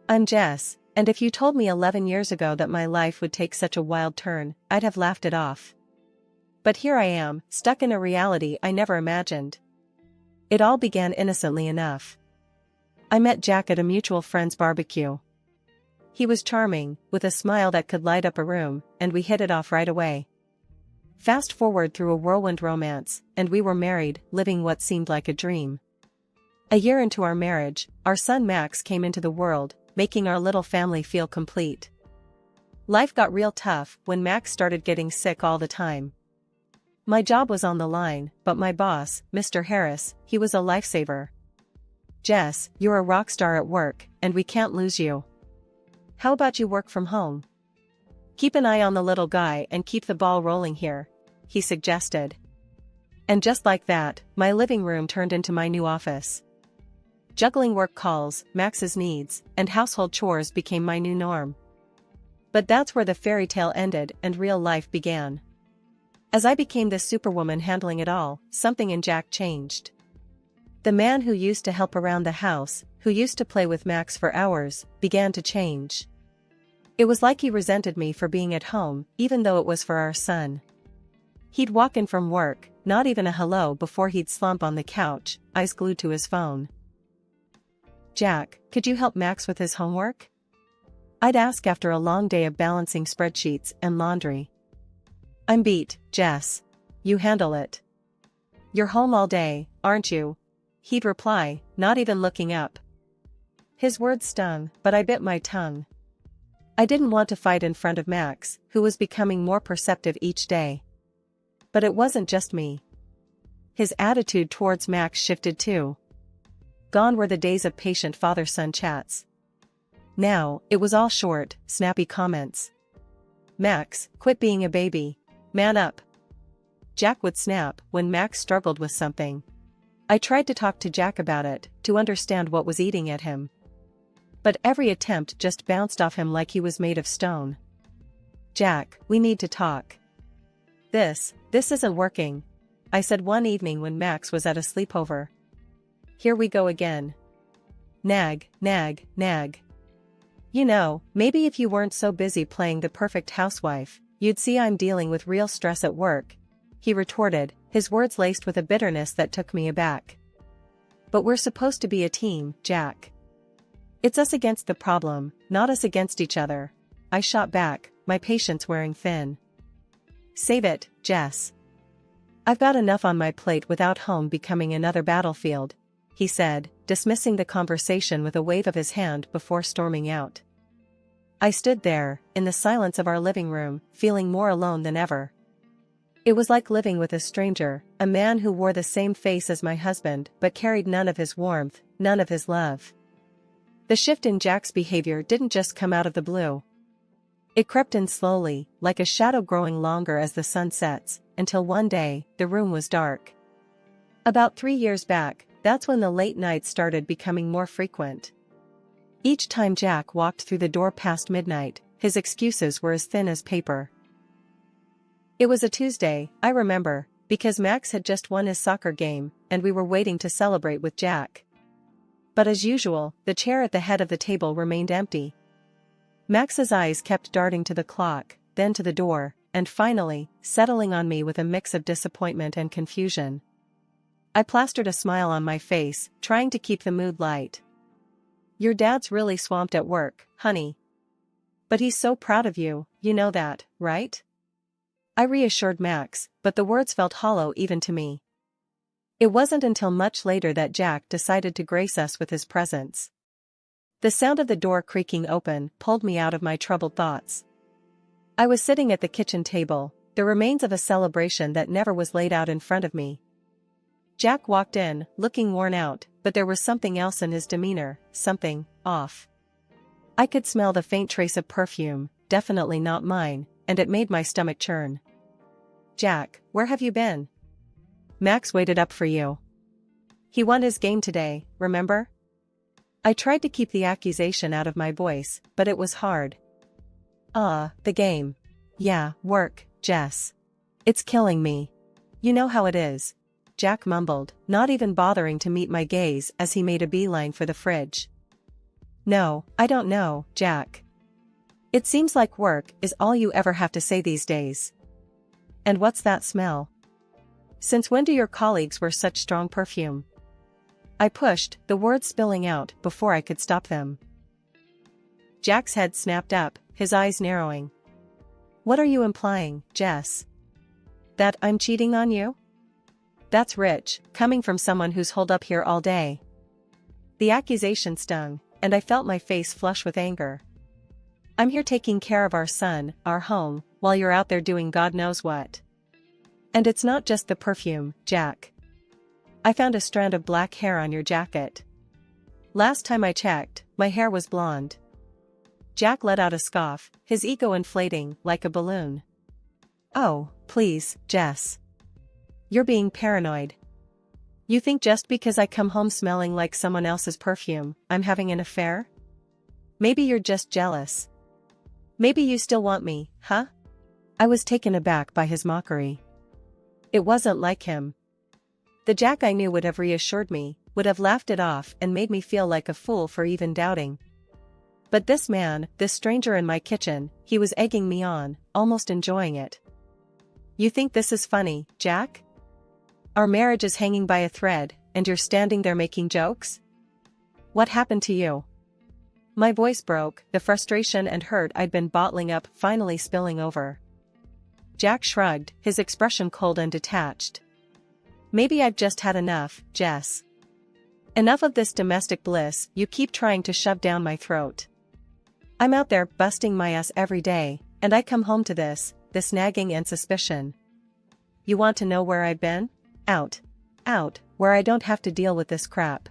I'm Jess, and if you told me 11 years ago that my life would take such a wild turn, I'd have laughed it off. But here I am, stuck in a reality I never imagined. It all began innocently enough. I met Jack at a mutual friend's barbecue. He was charming, with a smile that could light up a room, and we hit it off right away. Fast forward through a whirlwind romance, and we were married, living what seemed like a dream. A year into our marriage, our son Max came into the world, making our little family feel complete. Life got real tough when Max started getting sick all the time. My job was on the line, but my boss, Mr. Harris, he was a lifesaver. Jess, you're a rock star at work, and we can't lose you. How about you work from home? Keep an eye on the little guy and keep the ball rolling here, he suggested. And just like that, my living room turned into my new office. Juggling work calls, Max's needs, and household chores became my new norm. But that's where the fairy tale ended and real life began. As I became this superwoman handling it all, something in Jack changed. The man who used to help around the house, who used to play with Max for hours, began to change. It was like he resented me for being at home, even though it was for our son. He'd walk in from work, not even a hello before he'd slump on the couch, eyes glued to his phone. Jack, could you help Max with his homework? I'd ask after a long day of balancing spreadsheets and laundry. I'm beat, Jess. You handle it. You're home all day, aren't you? He'd reply, not even looking up. His words stung, but I bit my tongue. I didn't want to fight in front of Max, who was becoming more perceptive each day. But it wasn't just me. His attitude towards Max shifted too. Gone were the days of patient father-son chats. Now, it was all short, snappy comments. Max, quit being a baby. Man up. Jack would snap when Max struggled with something. I tried to talk to Jack about it, to understand what was eating at him. But every attempt just bounced off him like he was made of stone. Jack, we need to talk. This isn't working, I said one evening when Max was at a sleepover. Here we go again. Nag, nag, nag. You know, maybe if you weren't so busy playing the perfect housewife, you'd see I'm dealing with real stress at work, he retorted, his words laced with a bitterness that took me aback. But we're supposed to be a team, Jack. It's us against the problem, not us against each other, I shot back, my patience wearing thin. Save it, Jess. I've got enough on my plate without home becoming another battlefield, he said, dismissing the conversation with a wave of his hand before storming out. I stood there, in the silence of our living room, feeling more alone than ever. It was like living with a stranger, a man who wore the same face as my husband but carried none of his warmth, none of his love. The shift in Jack's behavior didn't just come out of the blue. It crept in slowly, like a shadow growing longer as the sun sets, until one day, the room was dark. About 3 years back, that's when the late nights started becoming more frequent. Each time Jack walked through the door past midnight, his excuses were as thin as paper. It was a Tuesday, I remember, because Max had just won his soccer game, and we were waiting to celebrate with Jack. But as usual, the chair at the head of the table remained empty. Max's eyes kept darting to the clock, then to the door, and finally, settling on me with a mix of disappointment and confusion. I plastered a smile on my face, trying to keep the mood light. Your dad's really swamped at work, honey. But he's so proud of you, you know that, right? I reassured Max, but the words felt hollow even to me. It wasn't until much later that Jack decided to grace us with his presence. The sound of the door creaking open pulled me out of my troubled thoughts. I was sitting at the kitchen table, the remains of a celebration that never was laid out in front of me. Jack walked in, looking worn out, but there was something else in his demeanor, something off. I could smell the faint trace of perfume, definitely not mine, and it made my stomach churn. Jack, where have you been? Max waited up for you. He won his game today, remember? I tried to keep the accusation out of my voice, but it was hard. The game. Yeah, work, Jess. It's killing me. You know how it is. Jack mumbled, not even bothering to meet my gaze as he made a beeline for the fridge. No, I don't know, Jack. It seems like work is all you ever have to say these days. And what's that smell? Since when do your colleagues wear such strong perfume? I pushed, the words spilling out before I could stop them. Jack's head snapped up, his eyes narrowing. What are you implying, Jess? That I'm cheating on you? That's rich, coming from someone who's holed up here all day. The accusation stung, and I felt my face flush with anger. I'm here taking care of our son, our home, while you're out there doing God knows what. And it's not just the perfume, Jack. I found a strand of black hair on your jacket. Last time I checked, my hair was blonde. Jack let out a scoff, his ego inflating like a balloon. Oh, please, Jess. You're being paranoid. You think just because I come home smelling like someone else's perfume, I'm having an affair? Maybe you're just jealous. Maybe you still want me, huh? I was taken aback by his mockery. It wasn't like him. The Jack I knew would have reassured me, would have laughed it off and made me feel like a fool for even doubting. But this man, this stranger in my kitchen, he was egging me on, almost enjoying it. You think this is funny, Jack? Our marriage is hanging by a thread, and you're standing there making jokes? What happened to you? My voice broke, the frustration and hurt I'd been bottling up finally spilling over. Jack shrugged, his expression cold and detached. Maybe I've just had enough, Jess. Enough of this domestic bliss you keep trying to shove down my throat. I'm out there busting my ass every day, and I come home to this nagging and suspicion. You want to know where I've been? Out, where I don't have to deal with this crap.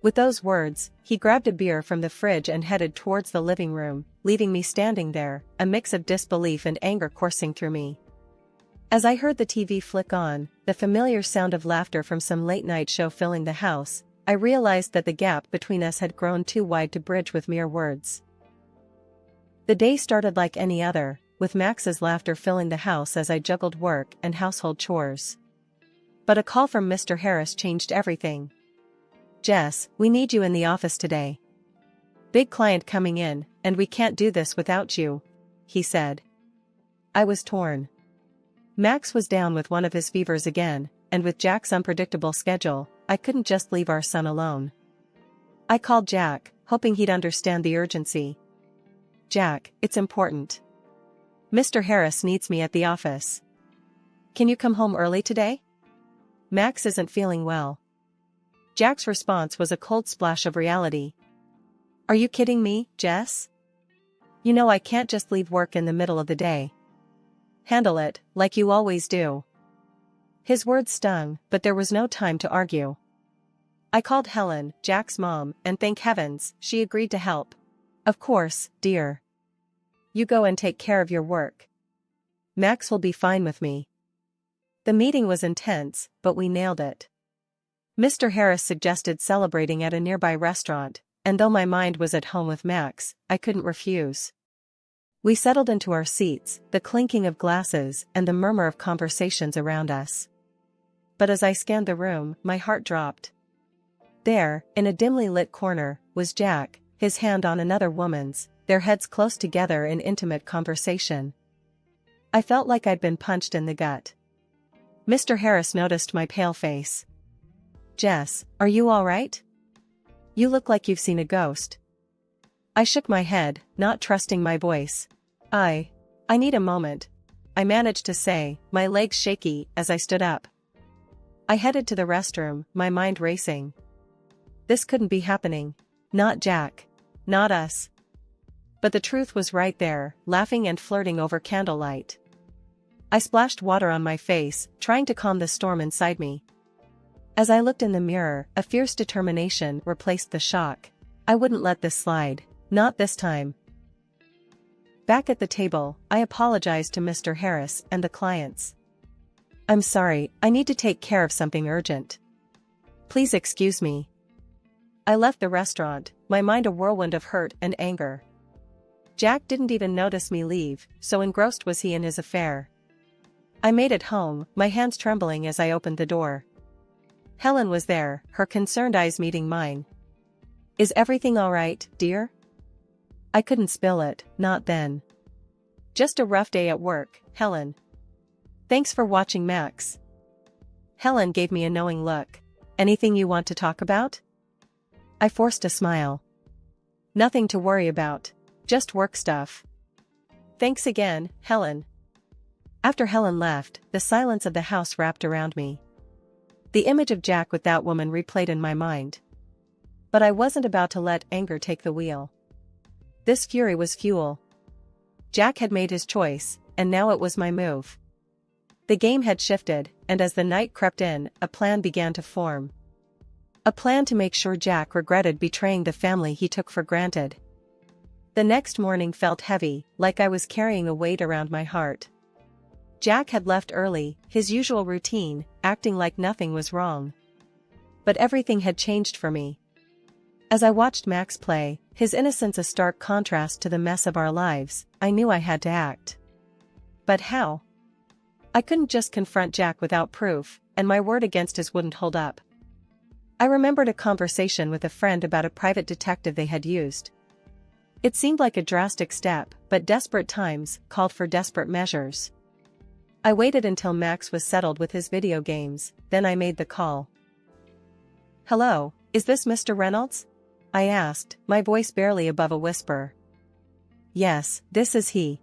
With those words, he grabbed a beer from the fridge and headed towards the living room, leaving me standing there, a mix of disbelief and anger coursing through me. As I heard the TV flick on, the familiar sound of laughter from some late-night show filling the house, I realized that the gap between us had grown too wide to bridge with mere words. The day started like any other, with Max's laughter filling the house as I juggled work and household chores. But a call from Mr. Harris changed everything. Jess, we need you in the office today. Big client coming in, and we can't do this without you, he said. I was torn. Max was down with one of his fevers again, and with Jack's unpredictable schedule, I couldn't just leave our son alone. I called Jack, hoping he'd understand the urgency. Jack, it's important. Mr. Harris needs me at the office. Can you come home early today? Max isn't feeling well. Jack's response was a cold splash of reality. Are you kidding me, Jess? You know I can't just leave work in the middle of the day. Handle it, like you always do. His words stung, but there was no time to argue. I called Helen, Jack's mom, and thank heavens, she agreed to help. Of course, dear. You go and take care of your work. Max will be fine with me. The meeting was intense, but we nailed it. Mr. Harris suggested celebrating at a nearby restaurant, and though my mind was at home with Max, I couldn't refuse. We settled into our seats, the clinking of glasses and the murmur of conversations around us. But as I scanned the room, my heart dropped. There, in a dimly lit corner, was Jack, his hand on another woman's, their heads close together in intimate conversation. I felt like I'd been punched in the gut. Mr. Harris noticed my pale face. Jess, are you all right? You look like you've seen a ghost. I shook my head, not trusting my voice. I need a moment, I managed to say, my legs shaky as I stood up. I headed to the restroom, my mind racing. This couldn't be happening. Not Jack. Not us. But the truth was right there, laughing and flirting over candlelight. I splashed water on my face, trying to calm the storm inside me. As I looked in the mirror, a fierce determination replaced the shock. I wouldn't let this slide. Not this time. Back at the table, I apologized to Mr. Harris and the clients. I'm sorry, I need to take care of something urgent. Please excuse me. I left the restaurant, my mind a whirlwind of hurt and anger. Jack didn't even notice me leave, so engrossed was he in his affair. I made it home, my hands trembling as I opened the door. Helen was there, her concerned eyes meeting mine. Is everything alright, dear? I couldn't spill it, not then. Just a rough day at work, Helen. Thanks for watching, Max. Helen gave me a knowing look. Anything you want to talk about? I forced a smile. Nothing to worry about. Just work stuff. Thanks again, Helen. After Helen left, the silence of the house wrapped around me. The image of Jack with that woman replayed in my mind. But I wasn't about to let anger take the wheel. This fury was fuel. Jack had made his choice, and now it was my move. The game had shifted, and as the night crept in, a plan began to form. A plan to make sure Jack regretted betraying the family he took for granted. The next morning felt heavy, like I was carrying a weight around my heart. Jack had left early, his usual routine, acting like nothing was wrong. But everything had changed for me. As I watched Max play, his innocence a stark contrast to the mess of our lives, I knew I had to act. But how? I couldn't just confront Jack without proof, and my word against his wouldn't hold up. I remembered a conversation with a friend about a private detective they had used. It seemed like a drastic step, but desperate times called for desperate measures. I waited until Max was settled with his video games, then I made the call. Hello, is this Mr. Reynolds? I asked, my voice barely above a whisper. Yes, this is he.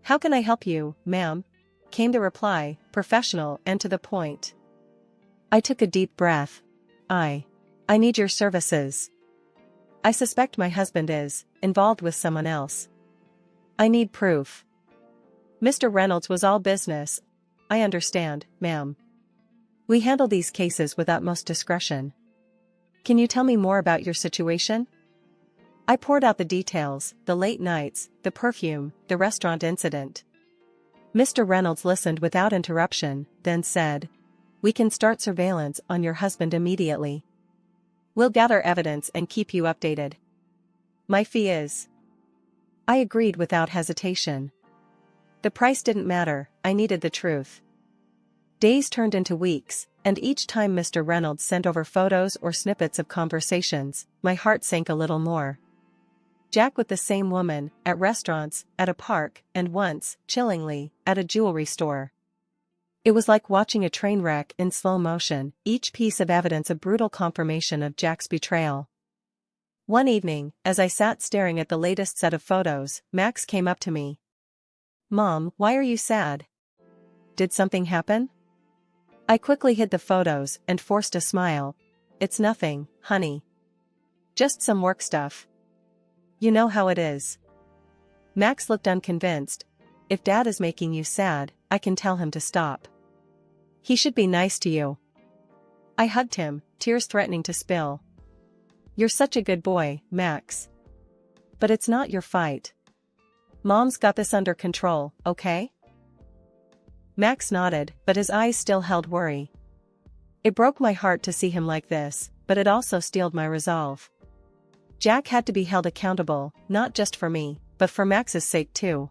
How can I help you, ma'am? Came the reply, professional and to the point. I took a deep breath. I need your services. I suspect my husband is involved with someone else. I need proof. Mr. Reynolds was all business. I understand, ma'am. We handle these cases with utmost discretion. Can you tell me more about your situation? I poured out the details, the late nights, the perfume, the restaurant incident. Mr. Reynolds listened without interruption, then said, We can start surveillance on your husband immediately. We'll gather evidence and keep you updated. My fee is. I agreed without hesitation. The price didn't matter, I needed the truth. Days turned into weeks, and each time Mr. Reynolds sent over photos or snippets of conversations, my heart sank a little more. Jack with the same woman, at restaurants, at a park, and once, chillingly, at a jewelry store. It was like watching a train wreck in slow motion, each piece of evidence a brutal confirmation of Jack's betrayal. One evening, as I sat staring at the latest set of photos, Max came up to me. Mom, why are you sad? Did something happen? I quickly hid the photos and forced a smile. It's nothing, honey. Just some work stuff. You know how it is. Max looked unconvinced. If Dad is making you sad, I can tell him to stop. He should be nice to you. I hugged him, tears threatening to spill. You're such a good boy, Max. But it's not your fight. Mom's got this under control, okay? Max nodded, but his eyes still held worry. It broke my heart to see him like this, but it also steeled my resolve. Jack had to be held accountable, not just for me, but for Max's sake too.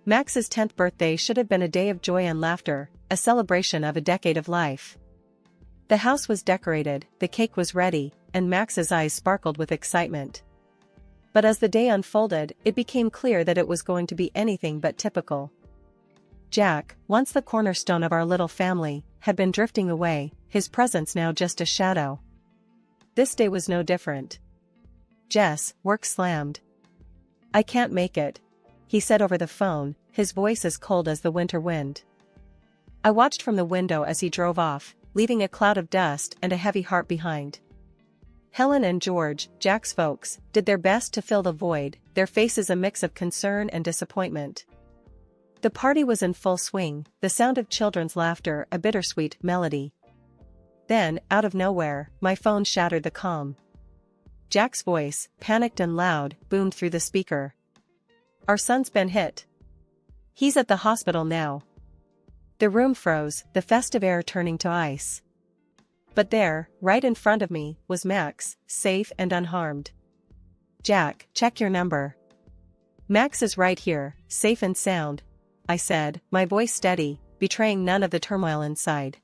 Max's 10th birthday should have been a day of joy and laughter, a celebration of a decade of life. The house was decorated, the cake was ready, and Max's eyes sparkled with excitement. But as the day unfolded, it became clear that it was going to be anything but typical. Jack, once the cornerstone of our little family, had been drifting away, his presence now just a shadow. This day was no different. Jess, work slammed. I can't make it, he said over the phone, his voice as cold as the winter wind. I watched from the window as he drove off, leaving a cloud of dust and a heavy heart behind. Helen and George, Jack's folks, did their best to fill the void, their faces a mix of concern and disappointment. The party was in full swing, the sound of children's laughter a bittersweet melody. Then, out of nowhere, my phone shattered the calm. Jack's voice, panicked and loud, boomed through the speaker. Our son's been hit. He's at the hospital now. The room froze, the festive air turning to ice. But there, right in front of me, was Max, safe and unharmed. Jack, check your number. Max is right here, safe and sound, I said, my voice steady, betraying none of the turmoil inside.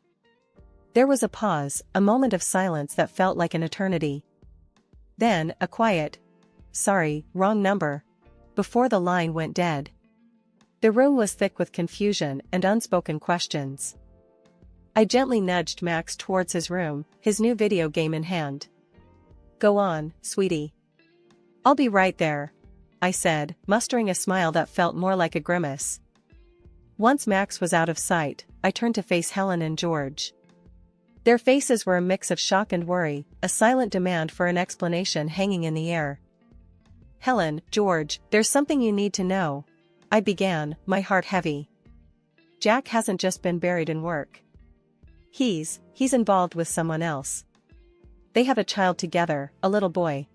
There was a pause, a moment of silence that felt like an eternity. Then, a quiet, "Sorry, wrong number," before the line went dead. The room was thick with confusion and unspoken questions. I gently nudged Max towards his room, his new video game in hand. "Go on, sweetie. I'll be right there," I said, mustering a smile that felt more like a grimace. Once Max was out of sight, I turned to face Helen and George. Their faces were a mix of shock and worry, a silent demand for an explanation hanging in the air. "Helen, George, there's something you need to know," I began, my heart heavy. "Jack hasn't just been buried in work. He's involved with someone else. They have a child together, a little boy."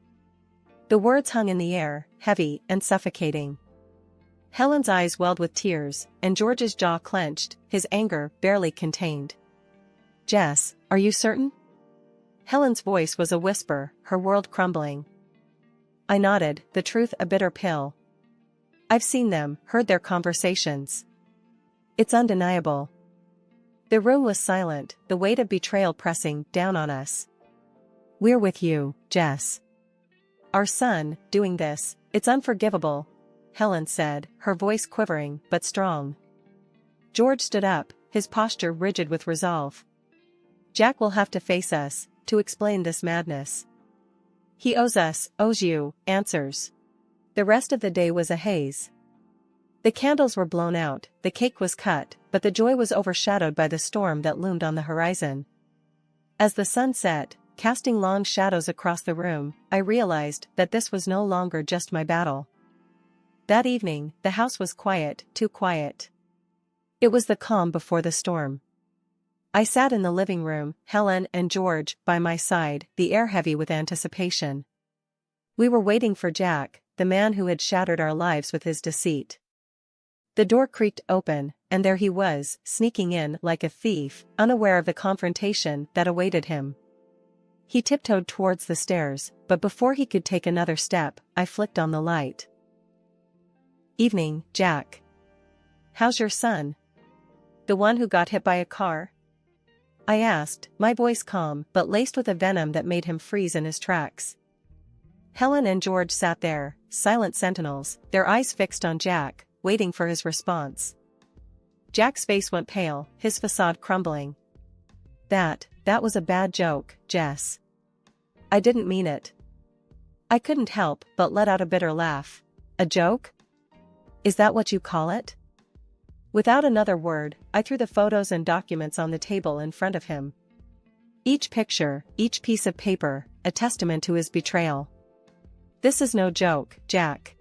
The words hung in the air, heavy and suffocating. Helen's eyes welled with tears, and George's jaw clenched, his anger barely contained. "Jess, are you certain?" Helen's voice was a whisper, her world crumbling. I nodded, the truth a bitter pill. "I've seen them, heard their conversations. It's undeniable." The room was silent, the weight of betrayal pressing down on us. "We're with you, Jess. Our son, doing this, it's unforgivable," Helen said, her voice quivering but strong. George stood up, his posture rigid with resolve. "Jack will have to face us, to explain this madness. He owes you, answers." The rest of the day was a haze. The candles were blown out, the cake was cut, but the joy was overshadowed by the storm that loomed on the horizon. As the sun set, casting long shadows across the room, I realized that this was no longer just my battle. That evening, the house was quiet, too quiet. It was the calm before the storm. I sat in the living room, Helen and George by my side, the air heavy with anticipation. We were waiting for Jack, the man who had shattered our lives with his deceit. The door creaked open, and there he was, sneaking in like a thief, unaware of the confrontation that awaited him. He tiptoed towards the stairs, but before he could take another step, I flicked on the light. "Evening, Jack. How's your son? The one who got hit by a car?" I asked, my voice calm but laced with a venom that made him freeze in his tracks. Helen and George sat there, silent sentinels, their eyes fixed on Jack, waiting for his response. Jack's face went pale, his facade crumbling. That was a bad joke, Jess. I didn't mean it." I couldn't help but let out a bitter laugh. "A joke? Is that what you call it?" Without another word, I threw the photos and documents on the table in front of him. Each picture, each piece of paper, a testament to his betrayal. "This is no joke, Jack.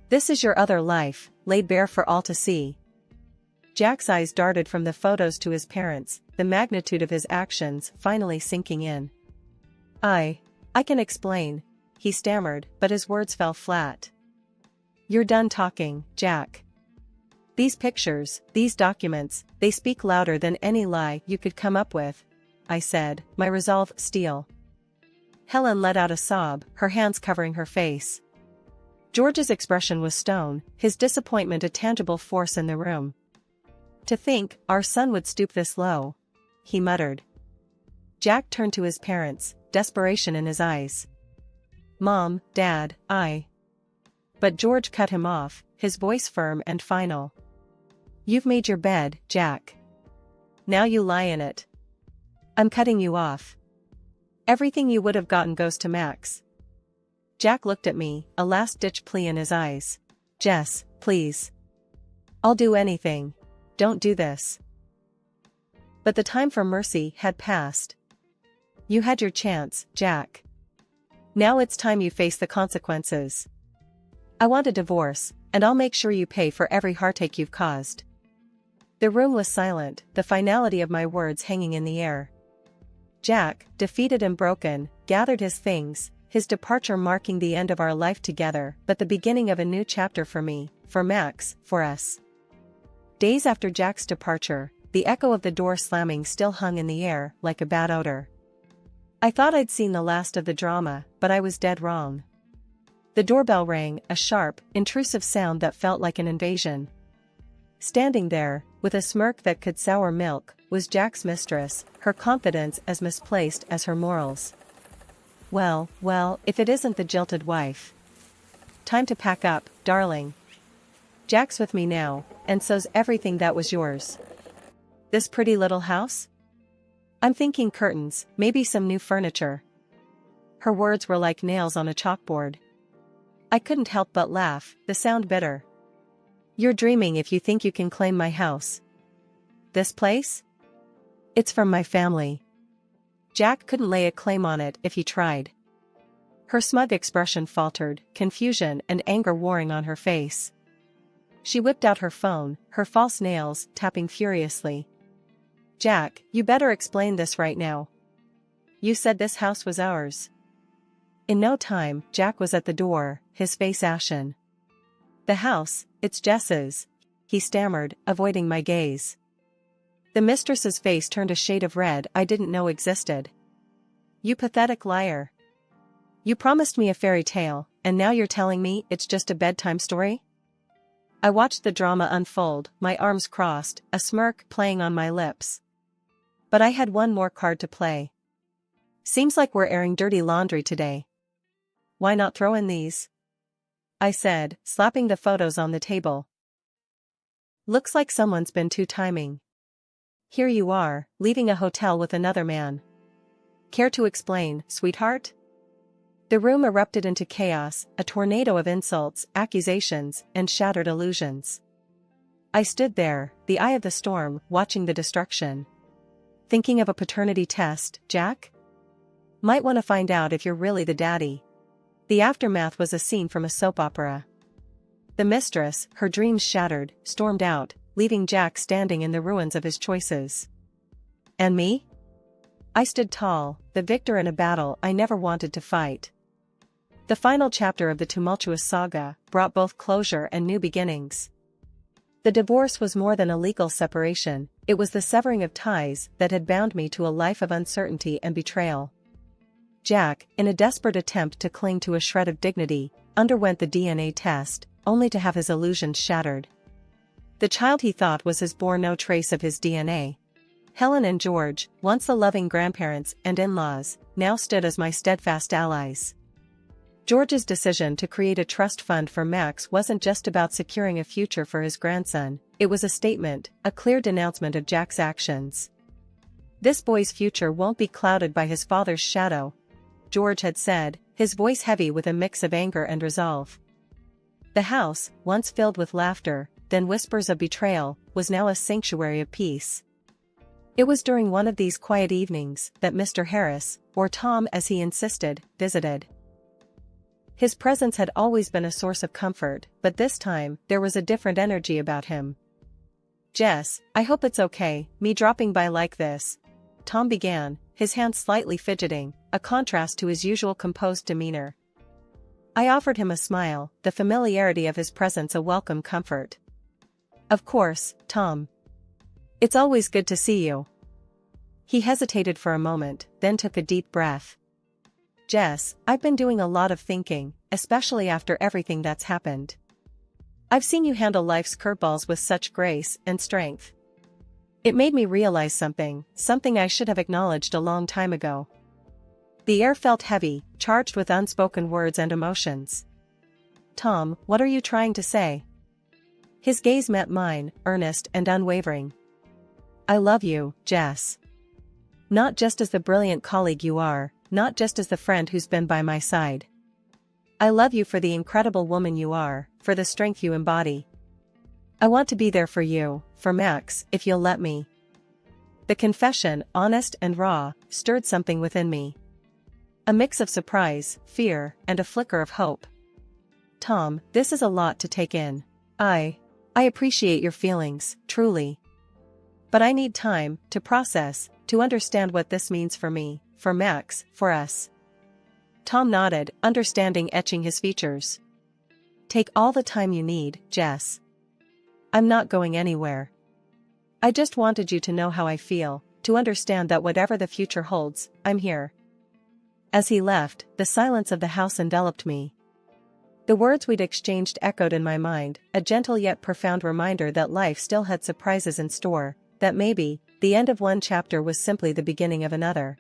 This is your other life, laid bare for all to see." Jack's eyes darted from the photos to his parents, the magnitude of his actions finally sinking in. I can explain," he stammered, but his words fell flat. "You're done talking, Jack. These pictures, these documents, they speak louder than any lie you could come up with," I said, my resolve steel. Helen let out a sob, her hands covering her face. George's expression was stone, his disappointment a tangible force in the room. "To think our son would stoop this low," he muttered. Jack turned to his parents, desperation in his eyes. "Mom, Dad, But George cut him off, his voice firm and final. "You've made your bed, Jack. Now you lie in it. I'm cutting you off. Everything you would have gotten goes to Max." Jack looked at me, a last-ditch plea in his eyes. "Jess, please. I'll do anything. Don't do this." But the time for mercy had passed. "You had your chance, Jack. Now it's time you face the consequences. I want a divorce, and I'll make sure you pay for every heartache you've caused." The room was silent, the finality of my words hanging in the air. Jack, defeated and broken, gathered his things, his departure marking the end of our life together but the beginning of a new chapter for me, for Max, for us. Days after Jack's departure, the echo of the door slamming still hung in the air like a bad odor. I thought I'd seen the last of the drama, but I was dead wrong. The doorbell rang, a sharp, intrusive sound that felt like an invasion. Standing there, with a smirk that could sour milk, was Jack's mistress, her confidence as misplaced as her morals. Well, if it isn't the jilted wife. Time to pack up, darling. Jack's with me now, and so's everything that was yours. This pretty little house? I'm thinking curtains, maybe some new furniture. Her words were like nails on a chalkboard. I couldn't help but laugh, the sound bitter. You're dreaming if you think you can claim my house. This place? It's from my family. Jack couldn't lay a claim on it if he tried. Her smug expression faltered, confusion and anger warring on her face. She whipped out her phone, her false nails tapping furiously. Jack, you better explain this right now. You said this house was ours. In no time, Jack was at the door, his face ashen. The house, it's Jess's, he stammered, avoiding my gaze. The mistress's face turned a shade of red I didn't know existed. You pathetic liar. You promised me a fairy tale, and now you're telling me it's just a bedtime story? I watched the drama unfold, my arms crossed, a smirk playing on my lips. But I had one more card to play. Seems like we're airing dirty laundry today. Why not throw in these? I said, slapping the photos on the table. Looks like someone's been two-timing. Here you are, leaving a hotel with another man. Care to explain, sweetheart? The room erupted into chaos, a tornado of insults, accusations, and shattered illusions. I stood there, the eye of the storm, watching the destruction. Thinking of a paternity test, Jack? Might want to find out if you're really the daddy. The aftermath was a scene from a soap opera. The mistress, her dreams shattered, stormed out, leaving Jack standing in the ruins of his choices. And me? I stood tall, the victor in a battle I never wanted to fight. The final chapter of the tumultuous saga brought both closure and new beginnings. The divorce was more than a legal separation, it was the severing of ties that had bound me to a life of uncertainty and betrayal. Jack, in a desperate attempt to cling to a shred of dignity, underwent the DNA test, only to have his illusions shattered. The child he thought was his bore no trace of his DNA. Helen and George, once the loving grandparents and in-laws, now stood as my steadfast allies. George's decision to create a trust fund for Max wasn't just about securing a future for his grandson, it was a statement, a clear denouncement of Jack's actions. This boy's future won't be clouded by his father's shadow, George had said, his voice heavy with a mix of anger and resolve. The house, once filled with laughter, then whispers of betrayal, was now a sanctuary of peace. It was during one of these quiet evenings that Mr. Harris, or Tom as he insisted, visited. His presence had always been a source of comfort, but this time, there was a different energy about him. Jess, I hope it's okay, me dropping by like this. Tom began, his hands slightly fidgeting, a contrast to his usual composed demeanor. I offered him a smile, the familiarity of his presence a welcome comfort. Of course, Tom. It's always good to see you. He hesitated for a moment, then took a deep breath. Jess, I've been doing a lot of thinking, especially after everything that's happened. I've seen you handle life's curveballs with such grace and strength. It made me realize something I should have acknowledged a long time ago. The air felt heavy, charged with unspoken words and emotions. Tom, what are you trying to say? His gaze met mine, earnest and unwavering. I love you, Jess. Not just as the brilliant colleague you are, not just as the friend who's been by my side. I love you for the incredible woman you are, for the strength you embody. I want to be there for you, for Max, if you'll let me. The confession, honest and raw, stirred something within me. A mix of surprise, fear, and a flicker of hope. Tom, this is a lot to take in. I appreciate your feelings, truly. But I need time to process, to understand what this means for me, for Max, for us. Tom nodded, understanding etching his features. Take all the time you need, Jess. I'm not going anywhere. I just wanted you to know how I feel, to understand that whatever the future holds, I'm here. As he left, the silence of the house enveloped me. The words we'd exchanged echoed in my mind, a gentle yet profound reminder that life still had surprises in store, that maybe, the end of one chapter was simply the beginning of another.